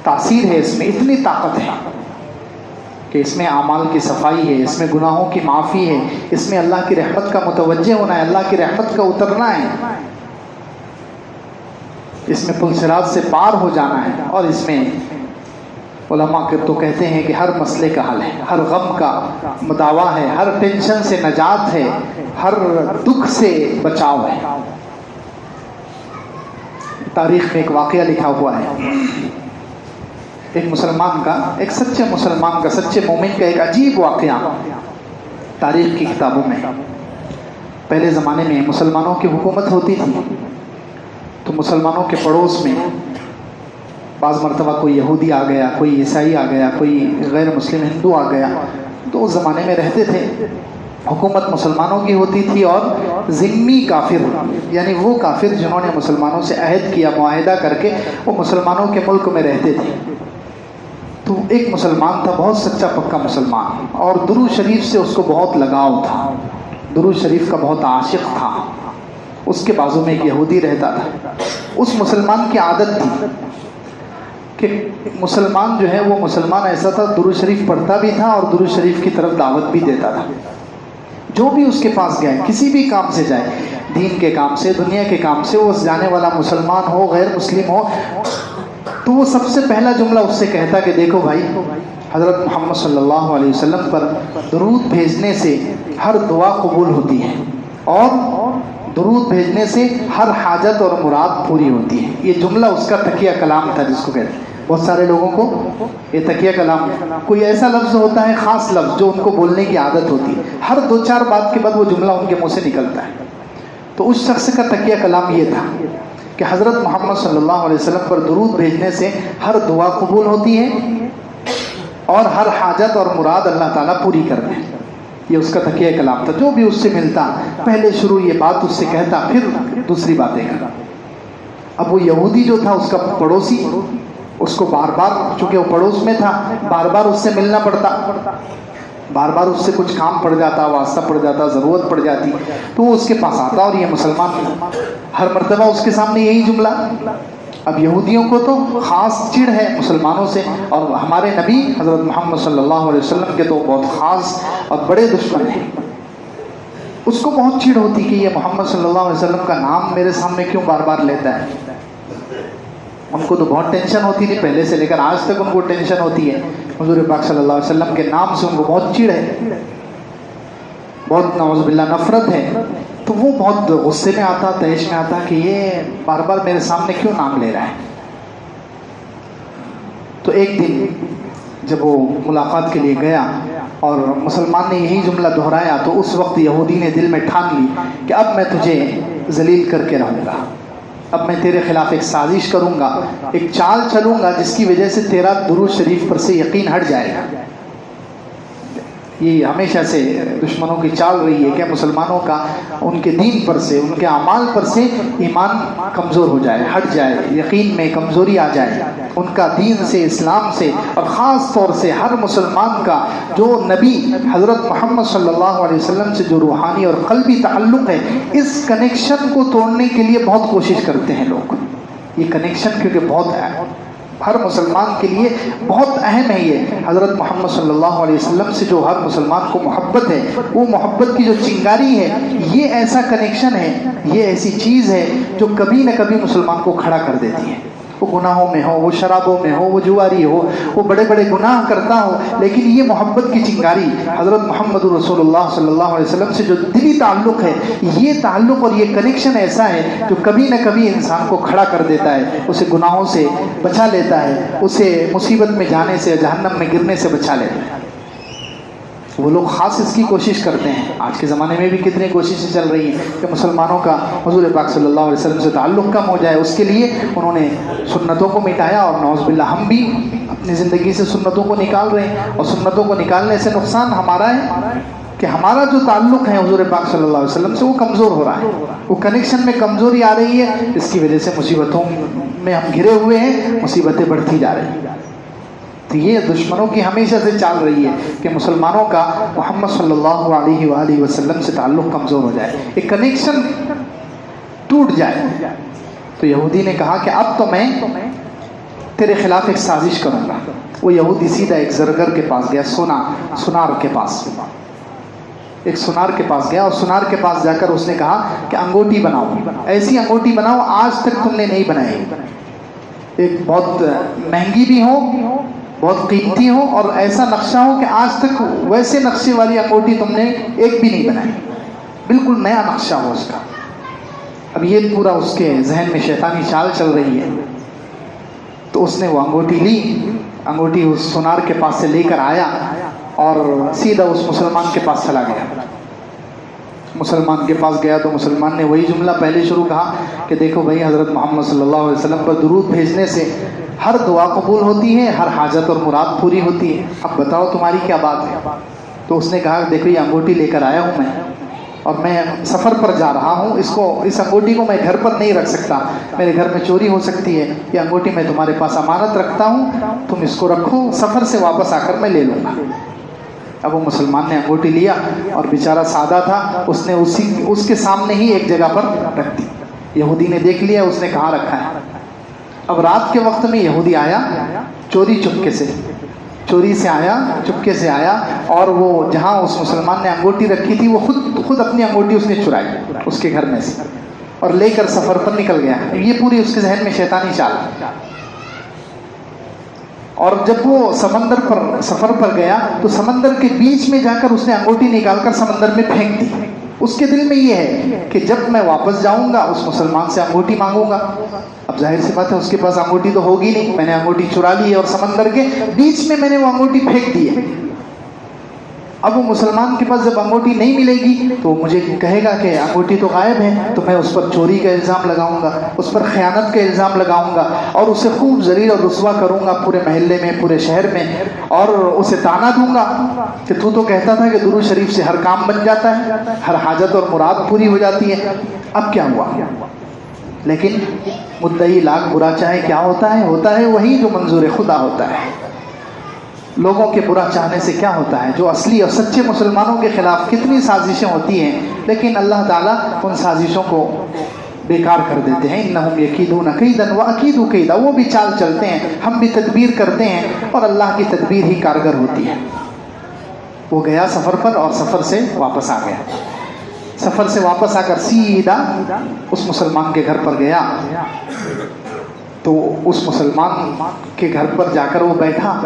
تاثیر ہے اس میں، اتنی طاقت ہے کہ اس میں اعمال کی صفائی ہے، اس میں گناہوں کی معافی ہے، اس میں اللہ کی رحمت کا متوجہ ہونا ہے، اللہ کی رحمت کا اترنا ہے، اس میں پل صراط سے پار ہو جانا ہے، اور اس میں علماء کے تو کہتے ہیں کہ ہر مسئلے کا حل ہے، ہر غم کا مداوا ہے، ہر ٹینشن سے نجات ہے، ہر دکھ سے بچاؤ ہے۔ تاریخ میں ایک واقعہ لکھا ہوا ہے، ایک مسلمان کا، ایک سچے مسلمان کا، سچے مومن کا ایک عجیب واقعہ تاریخ کی کتابوں میں۔ پہلے زمانے میں مسلمانوں کی حکومت ہوتی تھی، تو مسلمانوں کے پڑوس میں بعض مرتبہ کوئی یہودی آ گیا، کوئی عیسائی آ گیا، کوئی غیر مسلم ہندو آ گیا، تو اس زمانے میں رہتے تھے۔ حکومت مسلمانوں کی ہوتی تھی، اور ذمی کافر، یعنی وہ کافر جنہوں نے مسلمانوں سے عہد کیا، معاہدہ کر کے وہ مسلمانوں کے ملک میں رہتے تھے۔ تو ایک مسلمان تھا، بہت سچا پکا مسلمان، اور درود شریف سے اس کو بہت لگاؤ تھا، درود شریف کا بہت عاشق تھا۔ اس کے بازو میں ایک یہودی رہتا تھا۔ اس مسلمان کی عادت تھی کہ مسلمان جو ہے، وہ مسلمان ایسا تھا، درود شریف پڑھتا بھی تھا اور درود شریف کی طرف دعوت بھی دیتا تھا۔ جو بھی اس کے پاس گئے، کسی بھی کام سے جائے، دین کے کام سے، دنیا کے کام سے، وہ جانے والا مسلمان ہو، غیر مسلم ہو، تو وہ سب سے پہلا جملہ اس سے کہتا کہ دیکھو بھائی، حضرت محمد صلی اللہ علیہ وسلم پر درود بھیجنے سے ہر دعا قبول ہوتی ہے، اور درود بھیجنے سے ہر حاجت اور مراد پوری ہوتی ہے۔ یہ جملہ اس کا تکیہ کلام تھا، جس کو کہتے ہیں بہت سارے لوگوں کو یہ تکیہ کلام، کوئی ایسا لفظ ہوتا ہے، خاص لفظ جو ان کو بولنے کی عادت ہوتی ہے، ہر 2-4 بات کے بعد وہ جملہ ان کے منہ سے نکلتا ہے۔ تو اس شخص کا تکیہ کلام یہ تھا کہ حضرت محمد صلی اللہ علیہ وسلم پر درود بھیجنے سے ہر دعا قبول ہوتی ہے، اور ہر حاجت اور مراد اللہ تعالیٰ پوری کرتے ہیں۔ یہ اس کا تکیہ کلام تھا۔ جو بھی اس سے ملتا، پہلے شروع یہ بات اس سے کہتا، پھر دوسری باتیں کرتا۔ اب وہ یہودی جو تھا، اس کا پڑوسی، اس کو بار بار، چونکہ وہ پڑوس میں تھا، بار بار اس سے ملنا پڑتا، بار بار اس سے کچھ کام پڑ جاتا، واسطہ پڑ جاتا، ضرورت پڑ جاتی، تو وہ اس کے پاس آتا، اور یہ مسلمان تھا، ہر مرتبہ اس کے سامنے یہی جملہ۔ اب یہودیوں کو تو خاص چڑ ہے مسلمانوں سے، اور ہمارے نبی حضرت محمد صلی اللہ علیہ وسلم کے تو بہت خاص اور بڑے دشمن ہیں۔ اس کو بہت چڑ ہوتی کہ یہ محمد صلی اللہ علیہ وسلم کا نام میرے سامنے کیوں بار بار لیتا ہے۔ ان کو تو بہت ٹینشن ہوتی تھی پہلے سے لے کر آج تک، ان کو ٹینشن ہوتی ہے حضور پاک صلی اللہ علیہ وسلم کے نام سے، ان کو بہت چڑ ہے، بہت نعوذ باللہ نفرت ہے۔ تو وہ بہت غصے میں آتا، تیش میں آتا کہ یہ بار بار میرے سامنے کیوں نام لے رہا ہے۔ تو ایک دن جب وہ ملاقات کے لیے گیا اور مسلمان نے یہی جملہ دہرایا، تو اس وقت یہودی نے دل میں ٹھان لی کہ اب میں تجھے ذلیل کر کے رہوں گا، اب میں تیرے خلاف ایک سازش کروں گا، ایک چال چلوں گا جس کی وجہ سے تیرا درود شریف پر سے یقین ہٹ جائے گا۔ یہ ہمیشہ سے دشمنوں کی چال رہی ہے کہ مسلمانوں کا ان کے دین پر سے، ان کے اعمال پر سے ایمان کمزور ہو جائے، ہٹ جائے، یقین میں کمزوری آ جائے، ان کا دین سے، اسلام سے، اور خاص طور سے ہر مسلمان کا جو نبی حضرت محمد صلی اللہ علیہ وسلم سے جو روحانی اور قلبی تعلق ہے، اس کنیکشن کو توڑنے کے لیے بہت کوشش کرتے ہیں لوگ۔ یہ کنیکشن کیونکہ بہت ہے، ہر مسلمان کے لیے بہت اہم ہے۔ یہ حضرت محمد صلی اللہ علیہ وسلم سے جو ہر مسلمان کو محبت ہے، وہ محبت کی جو چنگاری ہے، یہ ایسا کنیکشن ہے، یہ ایسی چیز ہے جو کبھی نہ کبھی مسلمان کو کھڑا کر دیتی ہے۔ وہ گناہوں میں ہو، وہ شرابوں میں ہو، وہ جواری ہو، وہ بڑے بڑے گناہ کرتا ہو، لیکن یہ محبت کی چنگاری حضرت محمد رسول اللہ صلی اللہ علیہ وسلم سے جو دلی تعلق ہے، یہ تعلق اور یہ کنیکشن ایسا ہے جو کبھی نہ کبھی انسان کو کھڑا کر دیتا ہے، اسے گناہوں سے بچا لیتا ہے، اسے مصیبت میں جانے سے، جہنم میں گرنے سے بچا لیتا ہے۔ وہ لوگ خاص اس کی کوشش کرتے ہیں۔ آج کے زمانے میں بھی کتنی کوششیں چل رہی ہیں کہ مسلمانوں کا حضور پاک صلی اللہ علیہ وسلم سے تعلق کم ہو جائے، اس کے لیے انہوں نے سنتوں کو مٹایا، اور نعوذ باللہ ہم بھی اپنی زندگی سے سنتوں کو نکال رہے ہیں، اور سنتوں کو نکالنے سے نقصان ہمارا ہے کہ ہمارا جو تعلق ہے حضور پاک صلی اللہ علیہ وسلم سے وہ کمزور ہو رہا ہے، وہ کنیکشن میں کمزوری آ رہی ہے، اس کی وجہ سے مصیبتوں میں ہم گھرے ہوئے ہیں، مصیبتیں بڑھتی جا رہی ہیں۔ تو یہ دشمنوں کی ہمیشہ سے چال رہی ہے کہ مسلمانوں کا محمد صلی اللہ علیہ وآلہ وسلم سے تعلق کمزور ہو جائے، ایک کنیکشن ٹوٹ جائے۔ تو یہودی نے کہا کہ اب تو میں تیرے خلاف ایک سازش کروں گا۔ وہ یہودی سیدھا ایک زرگر کے پاس گیا، سنار کے پاس، ایک سنار کے پاس گیا، اور سنار کے پاس جا کر اس نے کہا کہ انگوٹھی بناؤ، ایسی انگوٹھی بناؤ آج تک تم نے نہیں بنائی، ایک بہت مہنگی بھی ہو، بہت قیمتی ہو، اور ایسا نقشہ ہو کہ آج تک ویسے نقشے والی انگوٹھی تم نے ایک بھی نہیں بنائی، بالکل نیا نقشہ ہو اس کا۔ اب یہ پورا اس کے ذہن میں شیطانی چال چل رہی ہے، تو اس نے وہ انگوٹھی لی، انگوٹھی اس سنار کے پاس سے لے کر آیا اور سیدھا اس مسلمان کے پاس چلا گیا۔ مسلمان کے پاس گیا تو مسلمان نے وہی جملہ پہلے شروع کہا کہ دیکھو بھائی، حضرت محمد صلی اللہ علیہ وسلم پر درود بھیجنے سے ہر دعا قبول ہوتی ہے، ہر حاجت اور مراد پوری ہوتی ہے، اب بتاؤ تمہاری کیا بات ہے؟ تو اس نے کہا دیکھو یہ انگوٹھی لے کر آیا ہوں میں، اور میں سفر پر جا رہا ہوں، اس انگوٹھی کو میں گھر پر نہیں رکھ سکتا، میرے گھر میں چوری ہو سکتی ہے، یہ انگوٹھی میں تمہارے پاس امانت رکھتا ہوں، تم اس کو رکھو، سفر سے واپس آ کر میں لے لوں گا۔ اب وہ مسلمان نے انگوٹھی لیا، اور بیچارہ سادہ تھا، اس نے اس کے سامنے ہی ایک جگہ پر رکھ دی۔ یہودی نے دیکھ لیا اس نے کہاں رکھا ہے۔ اب رات کے وقت میں یہودی آیا، چوری سے آیا، اور وہ جہاں اس مسلمان نے انگوٹھی رکھی تھی وہ خود اپنی انگوٹھی اس نے چرائی اس کے گھر میں سے، اور لے کر سفر پر نکل گیا۔ یہ پوری اس کے ذہن میں شیطانی چال۔ اور جب وہ سفر پر گیا تو سمندر کے بیچ میں جا کر اس نے انگوٹھی نکال کر سمندر میں پھینک دی۔ اس کے دل میں یہ ہے کہ جب میں واپس جاؤں گا اس مسلمان سے انگوٹھی مانگوں گا۔ اب ظاہر سی بات ہے اس کے پاس انگوٹھی تو ہوگی نہیں، میں نے انگوٹھی چرا لی ہے اور سمندر کے بیچ میں میں نے وہ انگوٹھی پھینک دی ہے۔ اب وہ مسلمان کے پاس جب انگوٹھی نہیں ملے گی تو مجھے کہے گا کہ انگوٹھی تو غائب ہے، تو میں اس پر چوری کا الزام لگاؤں گا، اس پر خیانت کا الزام لگاؤں گا، اور اسے خوب ذلیل اور رسوا کروں گا پورے محلے میں، پورے شہر میں، اور اسے طعنہ دوں گا کہ تو کہتا تھا کہ درود شریف سے ہر کام بن جاتا ہے، ہر حاجت اور مراد پوری ہو جاتی ہے۔ اب کیا ہوا؟ لیکن مدعی لاکھ برا چاہے کیا ہوتا ہے وہی جو منظور خدا ہوتا ہے۔ لوگوں کے برا چاہنے سے کیا ہوتا ہے؟ جو اصلی اور سچے مسلمانوں کے خلاف کتنی سازشیں ہوتی ہیں، لیکن اللہ تعالیٰ ان سازشوں کو بیکار کر دیتے ہیں۔ انہم یکیدون کیدا واکید کیدا، وہ بھی چال چلتے ہیں، ہم بھی تدبیر کرتے ہیں، اور اللہ کی تدبیر ہی کارگر ہوتی ہے۔ وہ گیا سفر پر اور سفر سے واپس آ گیا۔ سفر سے واپس آ کر سیدھا اس مسلمان کے گھر پر گیا، تو اس مسلمان کے گھر پر جا کر وہ بیٹھا۔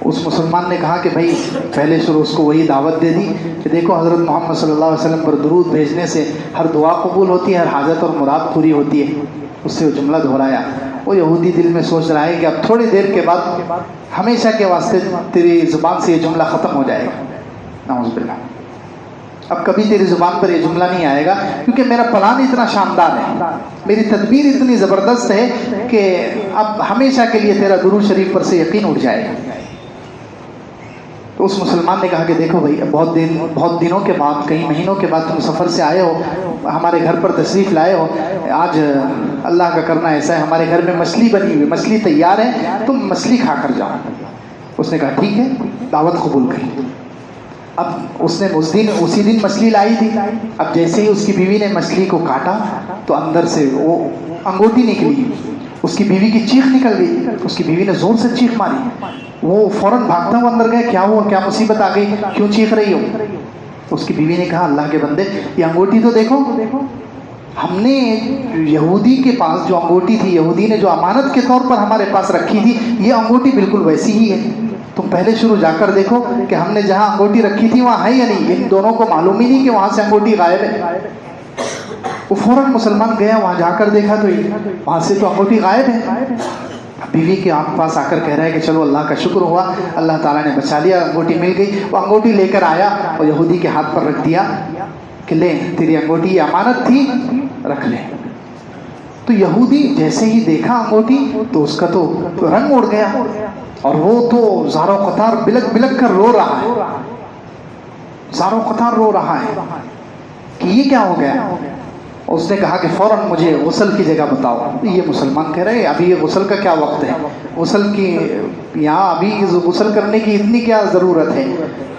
اس مسلمان نے کہا کہ بھائی، پہلے شروع اس کو وہی دعوت دے دی کہ دیکھو حضرت محمد صلی اللہ علیہ وسلم پر درود بھیجنے سے ہر دعا قبول ہوتی ہے، ہر حاجت اور مراد پوری ہوتی ہے۔ اس سے وہ جملہ دہرایا۔ وہ یہودی دل میں سوچ رہا ہے کہ اب تھوڑی دیر کے بعد ہمیشہ کے واسطے تیری زبان سے یہ جملہ ختم ہو جائے گا، نعوذ باللہ، اب کبھی تیری زبان پر یہ جملہ نہیں آئے گا، کیونکہ میرا پلان اتنا شاندار ہے، میری تدبیر اتنی زبردست ہے کہ اب ہمیشہ کے لیے تیرا درود شریف پر سے یقین اٹھ جائے گا۔ تو اس مسلمان نے کہا کہ دیکھو بھائی، بہت دنوں کے بعد، کئی مہینوں کے بعد تم سفر سے آئے ہو، ہمارے گھر پر تشریف لائے ہو، آج اللہ کا کرنا ایسا ہے ہمارے گھر میں مچھلی بنی ہوئی، مچھلی تیار ہے، تم مچھلی کھا کر جاؤ۔ اس نے کہا ٹھیک ہے، دعوت قبول کری۔ اب اس نے اسی دن مچھلی لائی تھی۔ اب جیسے ہی اس کی بیوی نے مچھلی کو کاٹا تو اندر سے وہ انگوٹھی نکلی، اس کی بیوی کی چیخ نکل گئی، اس کی بیوی نے زور سے چیخ ماری، وہ فوراً بھاگتا ہوا اندر گیا، کیا ہوا، کیا مصیبت آ گئی، کیوں چیخ رہی ہو؟ اس کی بیوی نے کہا اللہ کے بندے، یہ انگوٹھی تو دیکھو، ہم نے یہودی کے پاس جو انگوٹھی تھی، یہودی نے جو امانت کے طور پر ہمارے پاس رکھی تھی، یہ انگوٹھی بالکل ویسی ہی ہے، تم پہلے شروع جا کر دیکھو کہ ہم نے جہاں انگوٹھی رکھی تھی وہاں ہے یا نہیں۔ ان دونوں کو معلوم ہی نہیں کہ وہاں سے انگوٹھی غائب ہے۔ وہ فوراً مسلمان گیا، وہاں جا کر دیکھا تو وہاں سے تو انگوٹھی غائب ہے۔ بیوی کے پاس آ کر کہہ رہا ہے کہ چلو اللہ کا شکر ہوا، اللہ تعالیٰ نے بچا لیا، انگوٹھی مل گئی۔ وہ انگوٹھی لے کر آیا اور یہودی کے ہاتھ پر رکھ دیا کہ لے تیری انگوٹھی، یہ امانت تھی، رکھ لے۔ تو یہودی جیسے ہی دیکھا انگوٹھی تو اس کا تو رنگ اڑ گیا، اور وہ تو زارو قطار بلک بلک کر رو رہا ہے، زارو قطار رو رہا ہے کہ یہ کیا ہو گیا۔ اس نے کہا کہ فوراً مجھے غسل کی جگہ بتاؤ۔ یہ مسلمان کہہ رہے ابھی یہ غسل کا کیا وقت ہے، غسل کی یہاں ابھی غسل کرنے کی اتنی کیا ضرورت ہے۔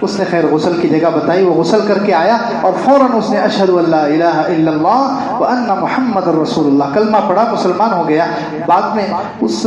اس نے خیر غسل کی جگہ بتائی، وہ غسل کر کے آیا اور فوراً اس نے اشہد ان لا الہ الا اللہ وان محمد رسول اللہ کلمہ پڑھا، مسلمان ہو گیا۔ بعد میں اس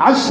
10